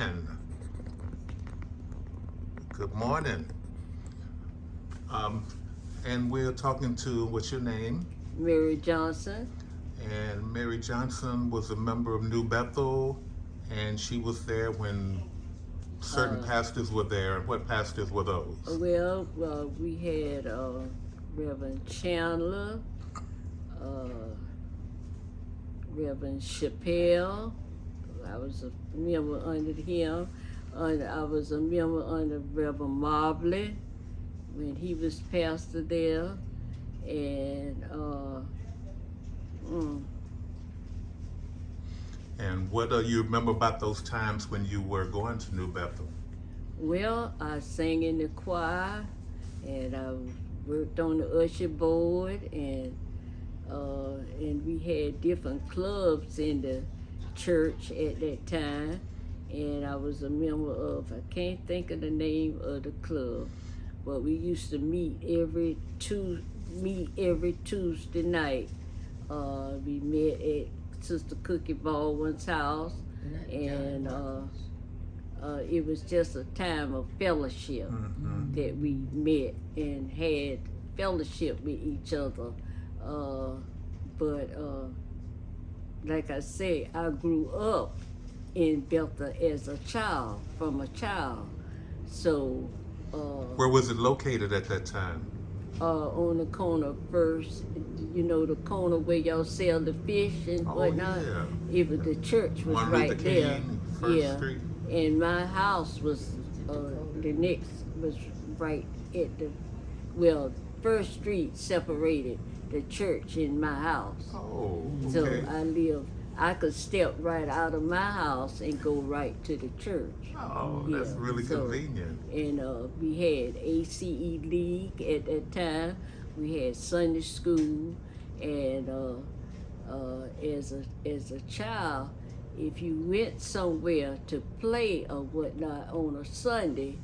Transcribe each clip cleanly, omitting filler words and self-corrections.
And good morning. And we're talking to, what's your name? Mary Johnson. And Mary Johnson was a member of New Bethel, and she was there when certain pastors were there. What pastors were those? Well, we had Reverend Chandler, Reverend Chappelle. I was a member under him. I was a member under Reverend Mobley when he was pastor there. And And what do you remember about those times when you were going to New Bethel? well, I sang in the choir, and I worked on the usher board, and we had different clubs in the church at that time. And I was a member of, I can't think of the name of the club, but we used to meet every Tuesday night. We met at Sister Cookie Baldwin's house, and it was just a time of fellowship that we met and had fellowship with each other. But like I say, I grew up in Bethel as a child, from a child. So Where was it located at that time? on the corner first, you know, the corner where y'all sell the fish and whatnot. Yeah. It was, the church was Martin right Luther there. King, First Street. And my house was the next was right at the, well, First Street separated the church and my house. Oh, So okay. I could step right out of my house and go right to the church. Oh, that's Yeah, really so- convenient. And we had ACE League at that time. We had Sunday school, and as a child, if you went somewhere to play or whatnot on a Sunday,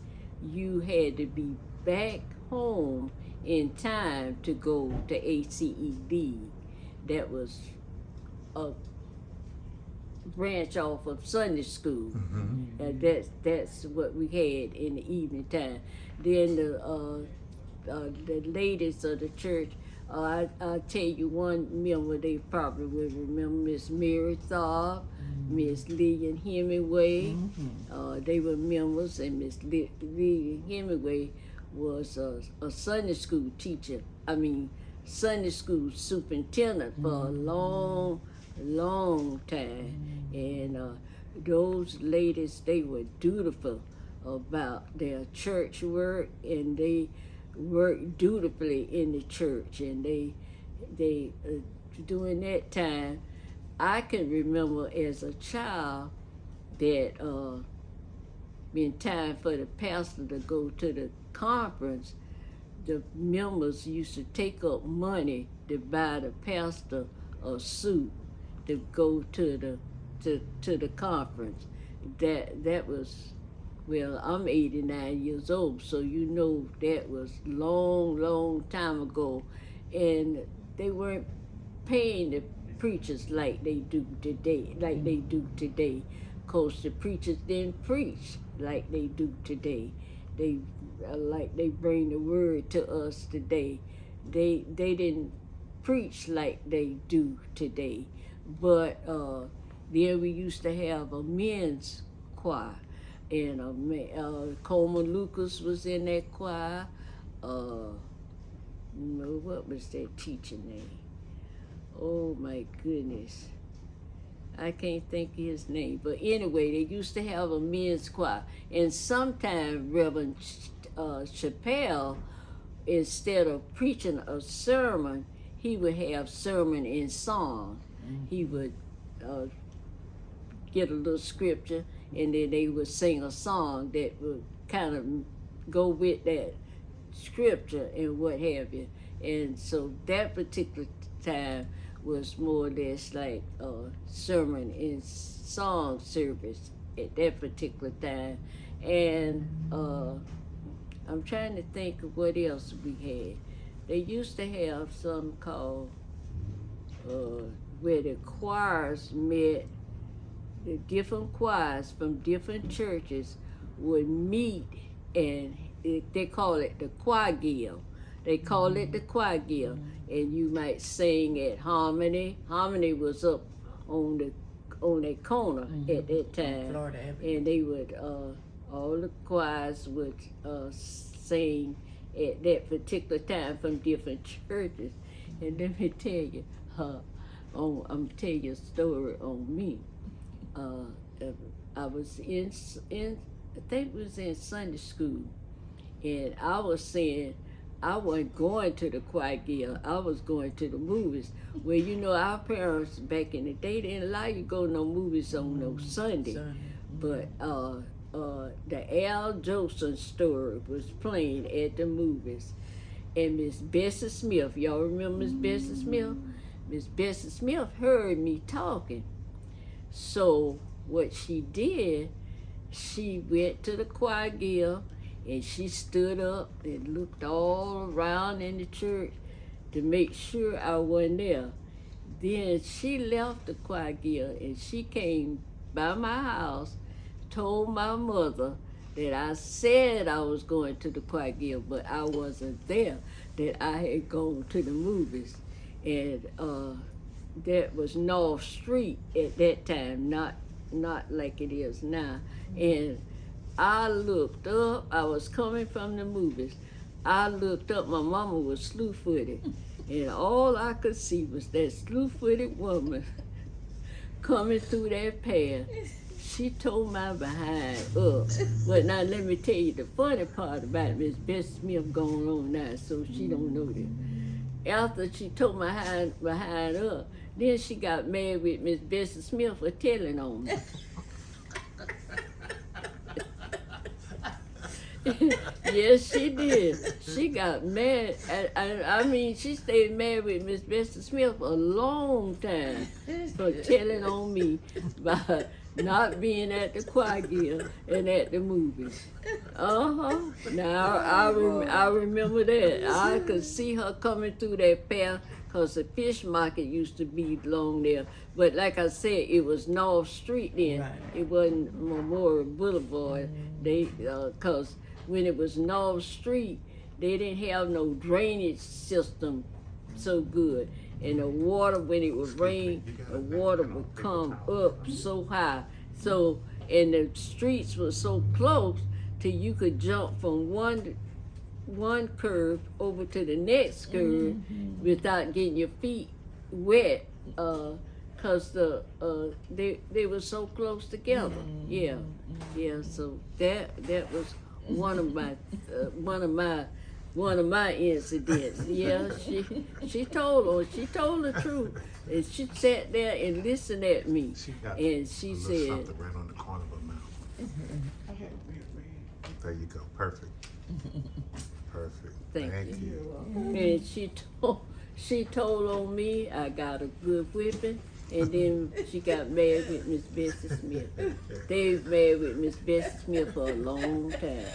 you had to be back home in time to go to ACE League. That was a branch off of Sunday school. That's what we had in the evening time. Then the ladies of the church, I'll tell you one member they probably will remember, Miss Mary Tharp, Miss Lillian Hemingway. They were members, and Miss Lillian Hemingway was a Sunday school teacher. Sunday school superintendent for a long time. And those ladies, they were dutiful about their church work, and they worked dutifully in the church. And they during that time, I can remember as a child that in time for the pastor to go to the conference, the members used to take up money to buy the pastor a suit to go to the conference. That was, well, I'm 89 years old, so you know that was long time ago, and they weren't paying the preachers like they do today, cause the preachers didn't preach like they do today. They bring the word to us today. They didn't preach like they do today. But then we used to have a men's choir, and Coleman Lucas was in that choir. What was that teacher name? Oh my goodness, I can't think of his name. But anyway, they used to have a men's choir, and sometimes Reverend Chappelle, instead of preaching a sermon, he would have sermon in song. He would get a little scripture, and then they would sing a song that would kind of go with that scripture and what have you. And so that particular time was more or less like a sermon in song service at that particular time. And I'm trying to think of what else we had. They used to have something called where the choirs met. the different choirs from different churches would meet, and they call it the choir guild. They call it the choir guild, and you might sing at Harmony. Harmony was up on that corner at that time, Florida Avenue. and they would all the choirs would sing at that particular time from different churches. And let me tell you, I'm gonna tell you a story on me. I was in I think it was in Sunday school, and I was saying I wasn't going to the choir guild. I was going to the movies. Well, you know, our parents back in the day didn't allow you to go to no movies on no Sunday. But the Al Jolson story was playing at the movies, and Miss Bessie Smith, y'all remember Miss Bessie Smith? Miss Bessie Smith heard me talking. So what she did, she went to the choir guild, and she stood up and looked all around in the church to make sure I wasn't there. Then she left the choir guild, and she came by my house, told my mother that I said I was going to the choir guild, but I wasn't there, that I had gone to the movies. And that was North Street at that time, not like it is now. And I looked up, I was coming from the movies. I looked up, my mama was slew-footed, and all I could see was that slew-footed woman coming through that path. She tore my behind up. But now let me tell you the funny part about Miss Bessie Smith going on now, so she don't know this. After she tore my behind up, then she got mad with Miss Bessie Smith for telling on me. Yes, she did. She got mad. I mean, she stayed mad with Miss Bessie Smith a long time for telling on me by not being at the choir guild and at the movies. Now, I remember that. I could see her coming through that path because the fish market used to be along there. But like I said, it was North Street then. Right. It wasn't Memorial Boulevard. Because when it was North Street, they didn't have no drainage system so good. And the water, when it would rain, the water would come up so high. So, and the streets were so close till you could jump from one curve over to the next curve without getting your feet wet, cause they were so close together. Yeah. So that was one of my incidents. Yeah, she told the truth, and she sat there and listened at me, and she said, something right on the corner of her mouth. There you go. Perfect. Thank you. And she told on me. I got a good whipping, and then she got married with Miss Bessie Smith. They was married with Miss Bessie Smith for a long time.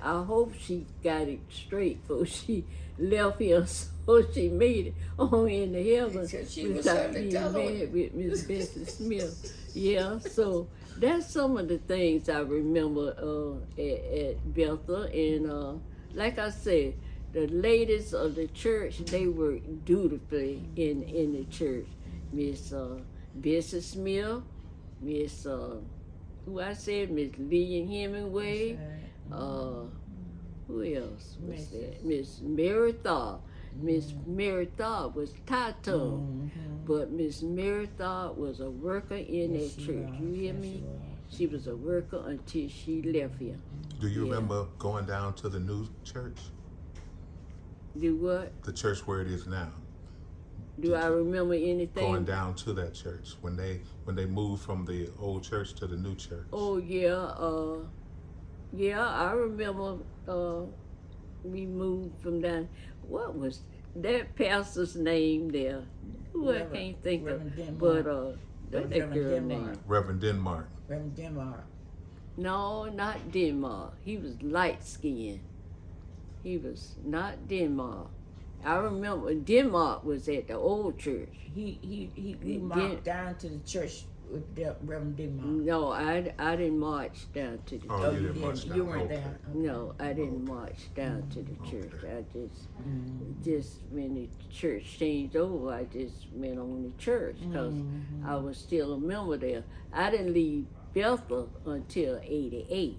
I hope she got it straight before she left here, so she made it on into heaven without being married with Miss Bessie Smith. Yeah, so that's some of the things I remember at Bethel. And like I said, the ladies of the church, they worked dutifully in the church. Miss Bessie Smith, Miss Miss Lillian Hemingway, who else was that? Miss Mary Thaw. Miss Mary Thaw was Tatum, but Miss Mary Thaw was a worker in that church. You hear me? She was a worker until she left here. Do you remember going down to the new church? Do what? The church where it is now. Do I remember anything? Going down to that church when they moved from the old church to the new church. Oh yeah, I remember we moved from down. What was that pastor's name there? Who I can't think of. But that girl name. Reverend Denmark. Reverend Denmark. No, not Denmark. He was light skinned. He was not Denmark. I remember Denmark was at the old church. He marked down to the church with Reverend Digmar? No, I didn't march down to the Oh, church. you didn't march down. You weren't Okay. there. No, I didn't march down to the church. Okay. I just when the church changed over, I just went on to church because I was still a member there. I didn't leave Bethel until '88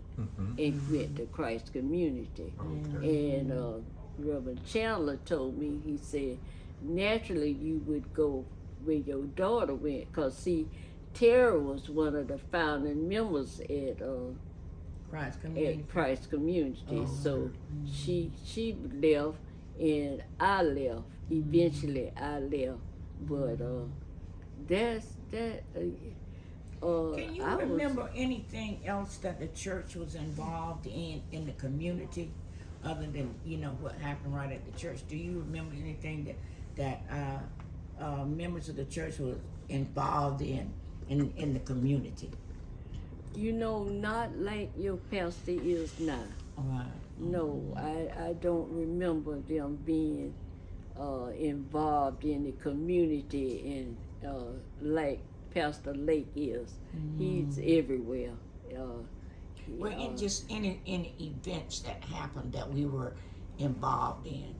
and went to Christ Community. Okay. And Reverend Chandler told me, he said, naturally you would go where your daughter went, because see, Tara was one of the founding members at Christ Community. Christ Community. Oh, So she left and I left. Eventually I left. But that's that. Can you I remember anything else that the church was involved in the community, other than what happened right at the church? Do you remember anything that members of the church were involved in the community? Not like your pastor is now. Right. No, I don't remember them being involved in the community and like Pastor Lake is. He's everywhere. Well, in just any events that happened that we were involved in.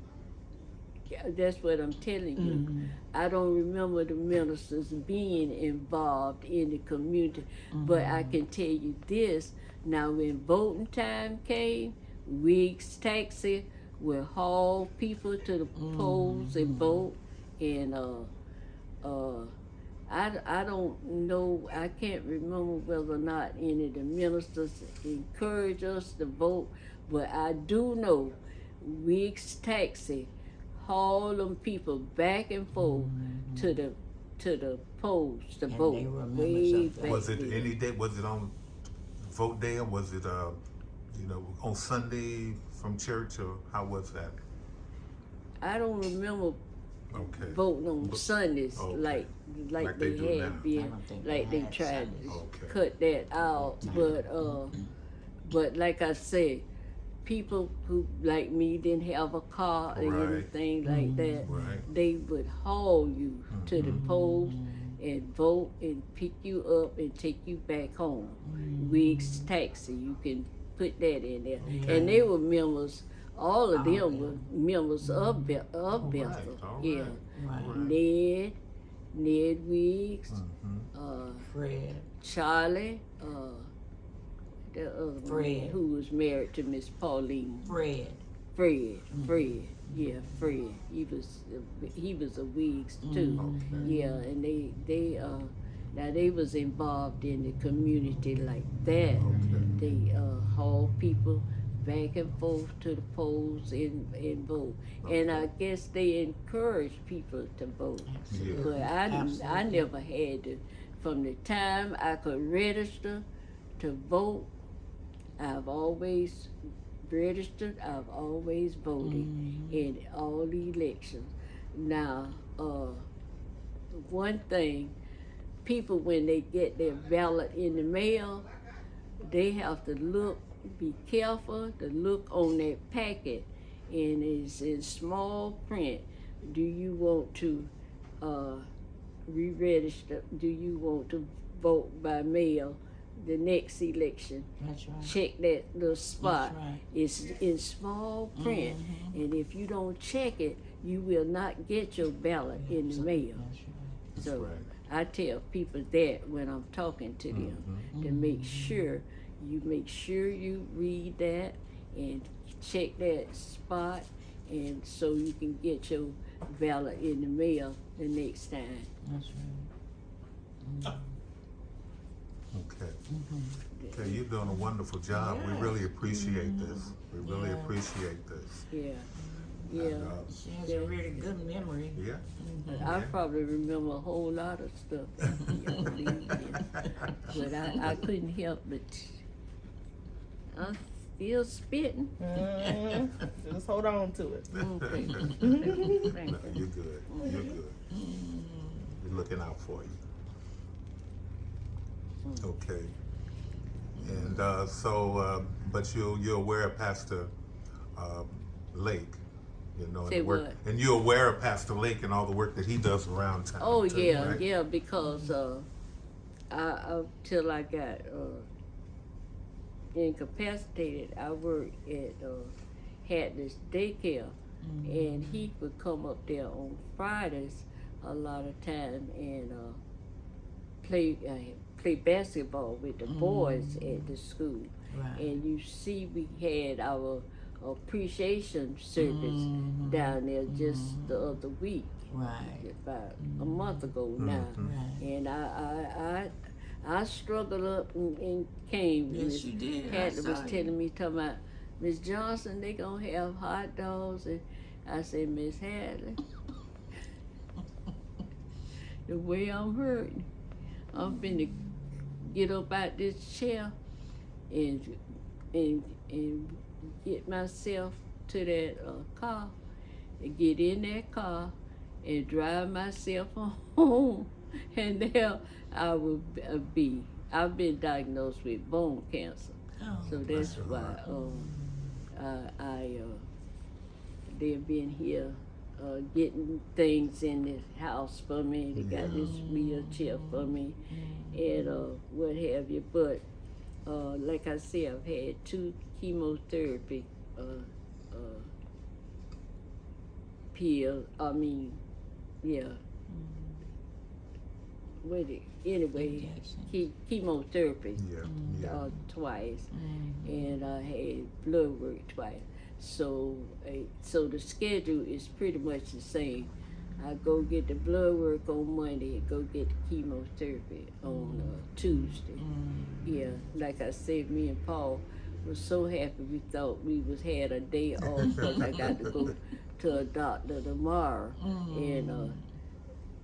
That's what I'm telling you. I don't remember the ministers being involved in the community, but I can tell you this. Now, when voting time came, Weeks Taxi would haul people to the polls and vote, and I don't know, I can't remember whether or not any of the ministers encouraged us to vote, but I do know Weeks Taxi haul them people back and forth to the polls to And vote. they were members Way of the- back Was it then. any day? Was it on vote day, or was it on Sunday from church, or how was that? I don't remember Okay. voting on But- Sundays okay. like Like they they do had now. been, I don't think like they they had tried Sundays. to Okay. cut that out. But like I said, people who like me didn't have a car or Right. anything like that. Right. They would haul you to the polls and vote and pick you up and take you back home. Weeks Taxi, you can put that in there. And they were members. All of them were members of Bethel. all Yeah, Right. Ned Weeks, Fred. Charlie, the other Fred. man who was married to Miss Pauline. Fred. Fred. Yeah, Fred. He was a Weeks too. Yeah, and they was involved in the community like that. They haul people back and forth to the polls and vote. And I guess they encourage people to vote. Absolutely. But I Absolutely. never had to. From the time I could register to vote, I've always registered, I've always voted in all the elections. Now, one thing, people when they get their ballot in the mail, they have to be careful to look on that packet, and it's in small print. Do you want to re-register? Do you want to vote by mail the next election? That's right. Check that little spot. That's right. It's in small print, and if you don't check it, you will not get your ballot in the mail. That's right. So right. I tell people that when I'm talking to them, to make sure you read that and check that spot, and so you can get your ballot in the mail the next time. That's right. Okay. Okay, you're doing a wonderful job. We Yes. really appreciate this. We really Yeah. appreciate this. Yeah, yeah. And, She has a really good memory. yeah. I probably remember a whole lot of stuff, y'all believe it. But I couldn't help but I'm still spitting. Just hold on to it. Okay. No, Thank you. you're good. You're good. We're looking out for you. Okay. And but you're aware of Pastor Lake, and Say the work, what? and you're aware of Pastor Lake and all the work that he does around town. Oh too, yeah, right? yeah, because till I got incapacitated, I worked at had this daycare, and he would come up there on Fridays a lot of time and play basketball with the boys at the school. Right. And you see, we had our appreciation service down there just the other week, Right. about a month ago now. Right. And I struggled up and came. Yes, Miss you did. I Hadley was saw you. telling me, talking about, Miss Johnson, they gonna have hot dogs. And I said, Miss Hadley, the way I'm hurting, I'm finna get up out this chair and get myself to that car, and get in that car and drive myself home, and there I will be. I've been diagnosed with bone cancer, Oh. so that's why they've been here getting things in this house for me. They got this wheelchair for me, and what have you. But like I said, I've had 2 chemotherapy pills. Anyway, chemotherapy twice, and I had blood work twice. So the schedule is pretty much the same. I go get the blood work on Monday and go get the chemotherapy on Tuesday. Yeah, like I said, me and Paul was so happy we thought we had a day off because I got to go to a doctor tomorrow. And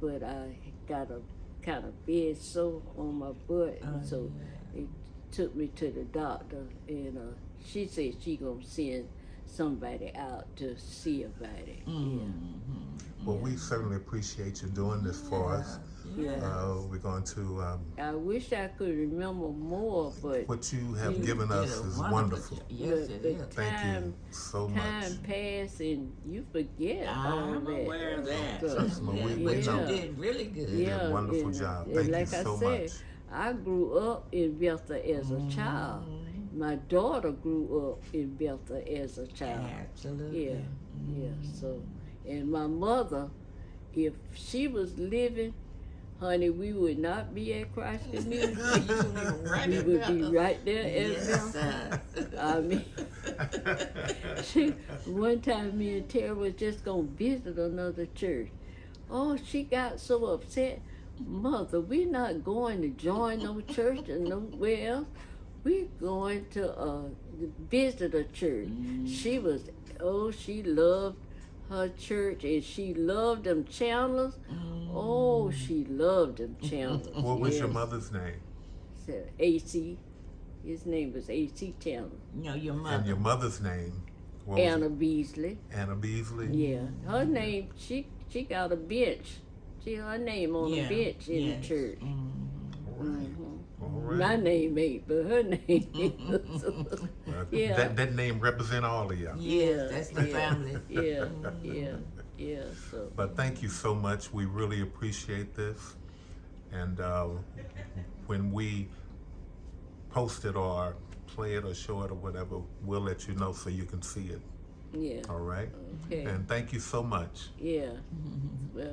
but I got a kind of bed sore on my butt, so they took me to the doctor, and she said she gonna send somebody out to see about it. Well, we certainly appreciate you doing this for us. We're going to. I wish I could remember more, but What you have given us is wonderful. Yes, it is. Thank you so much. time pass and you forget all I'm that. aware of that. stuff. Well, we But know. you did really good. You did a wonderful and- job. and Thank you like so I said, much. I grew up in Bethel as a child. My daughter grew up in Bethel as a child. Absolutely. Yeah. So, and my mother, if she was living, honey, we would not be at Christ Community. We would be right there at Yes, Bethel. sir. I mean, one time me and Tara was just gonna visit another church. Oh, she got so upset. Mother, we're not going to join no church or nowhere else. We're going to visit a church. She loved her church, and she loved them Chandlers. Oh, she loved them Chandlers. What was your Yes. mother's name? So, AC. His name was AC Chandler. No, your And mother. your mother's name? What was Anna it? Beasley. Anna Beasley? Yeah. Her name, she got a bench. Her name on a bench in the church. All right. All right. My name ain't, but her name is. Well, Yeah. That name represent all of y'all. Yes, that's the family. Yeah. So But thank you so much. We really appreciate this. And when we post it or play it or show it or whatever, we'll let you know so you can see it. yeah. All right? Okay. And thank you so much. Yeah. Well.